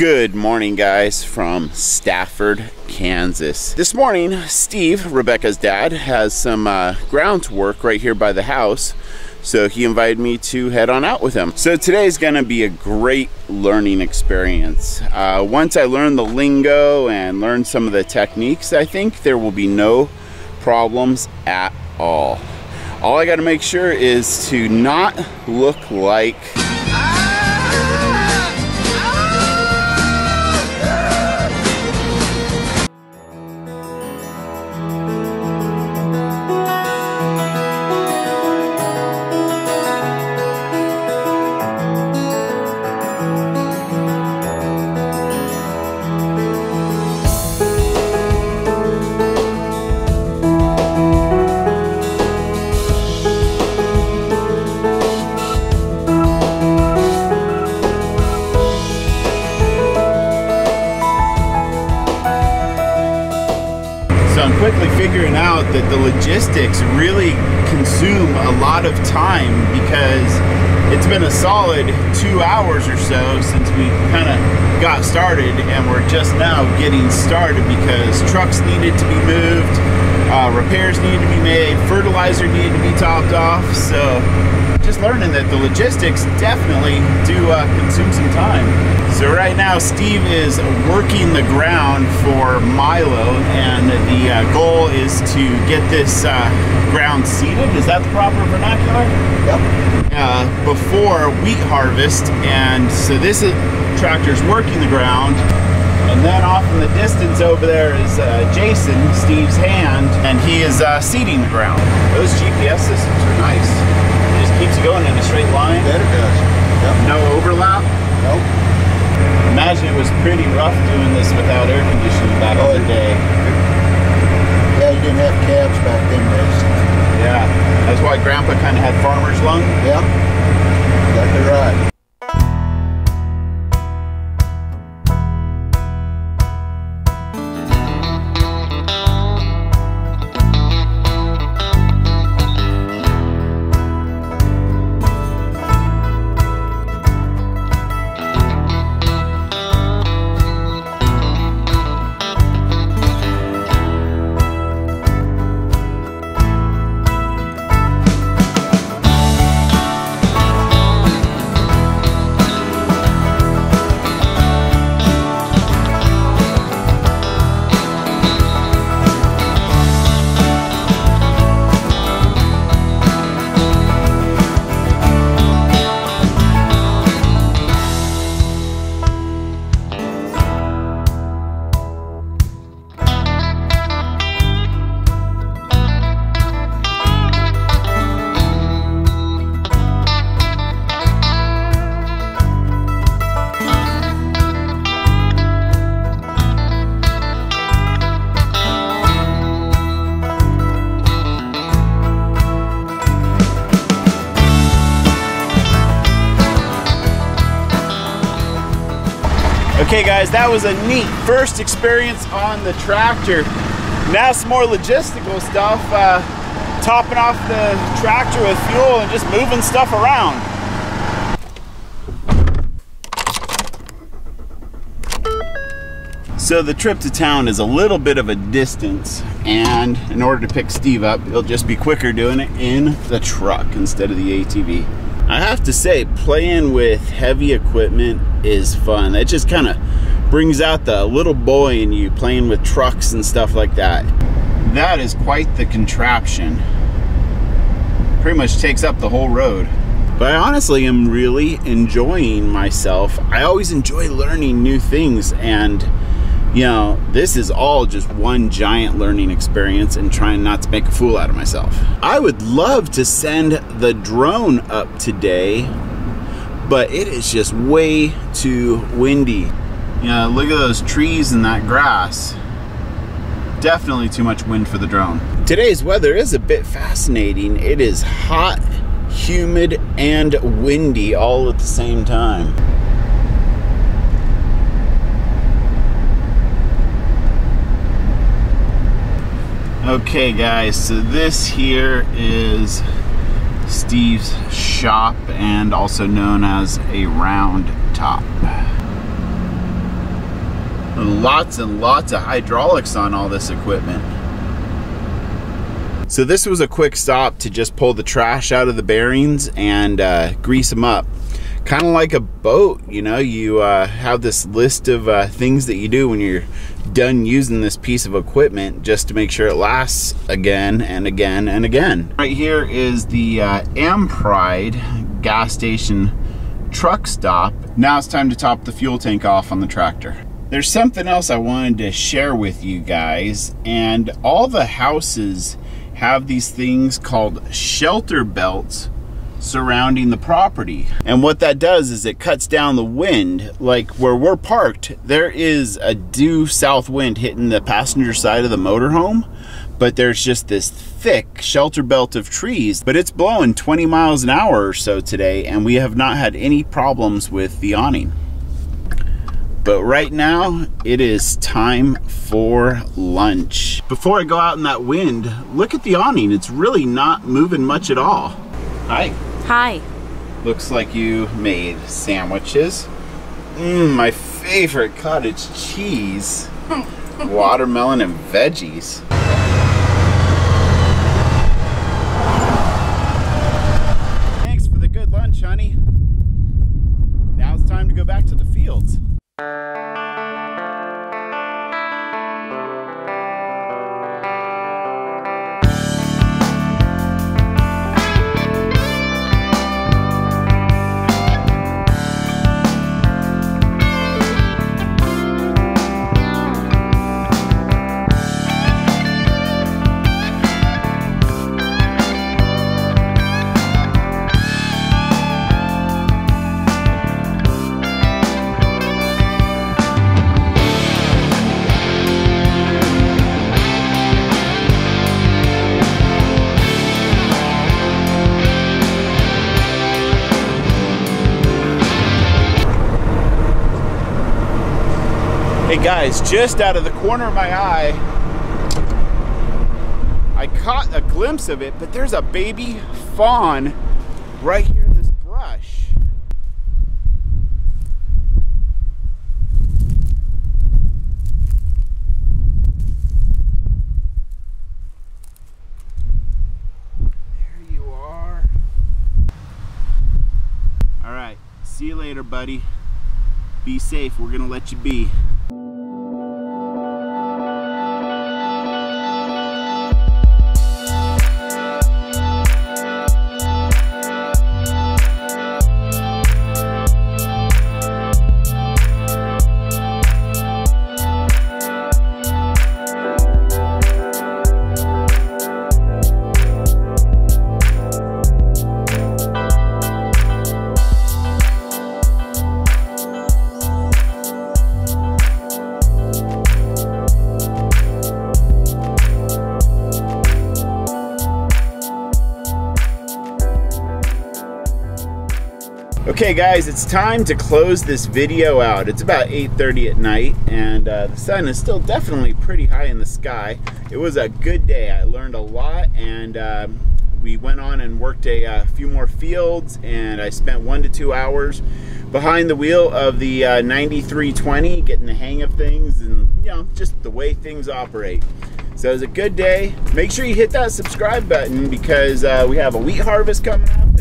Good morning, guys, from Stafford, Kansas. This morning, Steve, Rebecca's dad, has some ground work right here by the house, so he invited me to head on out with him. So today is gonna be a great learning experience. Once I learn the lingo and learn some of the techniques, I think there will be no problems at all. All I gotta make sure is to not look like quickly figuring out that the logistics really consume a lot of time, because it's been a solid 2 hours or so since we kind of got started, and we're just now getting started because trucks needed to be moved, repairs needed to be made, fertilizer needed to be topped off. So just learning that the logistics definitely do consume some time. So right now Steve is working the ground for Milo, and the goal is to get this ground seeded. Is that the proper vernacular? Yep. Before wheat harvest. And so this tractor's working the ground, and then off in the distance over there is Jason, Steve's hand, and he is seeding the ground. Those GPS systems are nice. It just keeps you going in a straight line. That it does. Yep. No overlap. Nope. Imagine it was pretty rough doing this without air conditioning back in the day. Yeah, you didn't have cabs back then, days. Yeah, that's why Grandpa kind of had farmer's lung. Yep, exactly right. Okay guys, that was a neat first experience on the tractor. Now some more logistical stuff, topping off the tractor with fuel and just moving stuff around. So the trip to town is a little bit of a distance, and in order to pick Steve up, it'll just be quicker doing it in the truck instead of the ATV. I have to say, playing with heavy equipment is fun. It just kind of brings out the little boy in you, playing with trucks and stuff like that. That is quite the contraption. Pretty much takes up the whole road. But I honestly am really enjoying myself. I always enjoy learning new things, and you know, this is all just one giant learning experience and trying not to make a fool out of myself. I would love to send the drone up today, but it is just way too windy. You know, look at those trees and that grass. Definitely too much wind for the drone. Today's weather is a bit fascinating. It is hot, humid, and windy all at the same time. Okay guys, so this here is Steve's shop, and also known as a round top. Lots and lots of hydraulics on all this equipment. So this was a quick stop to just pull the trash out of the bearings and grease them up. Kind of like a boat, you know, you have this list of things that you do when you're done using this piece of equipment, just to make sure it lasts again and again and again. Right here is the Ampride gas station truck stop. Now it's time to top the fuel tank off on the tractor. There's something else I wanted to share with you guys, and all the houses have these things called shelter belts surrounding the property. And what that does is it cuts down the wind. Like where we're parked, there is a due south wind hitting the passenger side of the motorhome, but there's just this thick shelter belt of trees, but it's blowing 20 miles an hour or so today, and we have not had any problems with the awning. But right now, it is time for lunch. Before I go out in that wind, look at the awning. It's really not moving much at all. Hi. Hi. Looks like you made sandwiches. My favorite cottage cheese. Watermelon and veggies. Thanks for the good lunch, honey. Now it's time to go back to the fields. Hey guys, just out of the corner of my eye, I caught a glimpse of it, but there's a baby fawn right here in this brush. There you are. All right, see you later, buddy. Be safe, we're gonna let you be. Okay guys, it's time to close this video out. It's about 8:30 at night, and the sun is still definitely pretty high in the sky. It was a good day. I learned a lot, and we went on and worked a few more fields, and I spent 1 to 2 hours behind the wheel of the 9320, getting the hang of things and, you know, just the way things operate. So it was a good day. Make sure you hit that subscribe button because we have a wheat harvest coming up.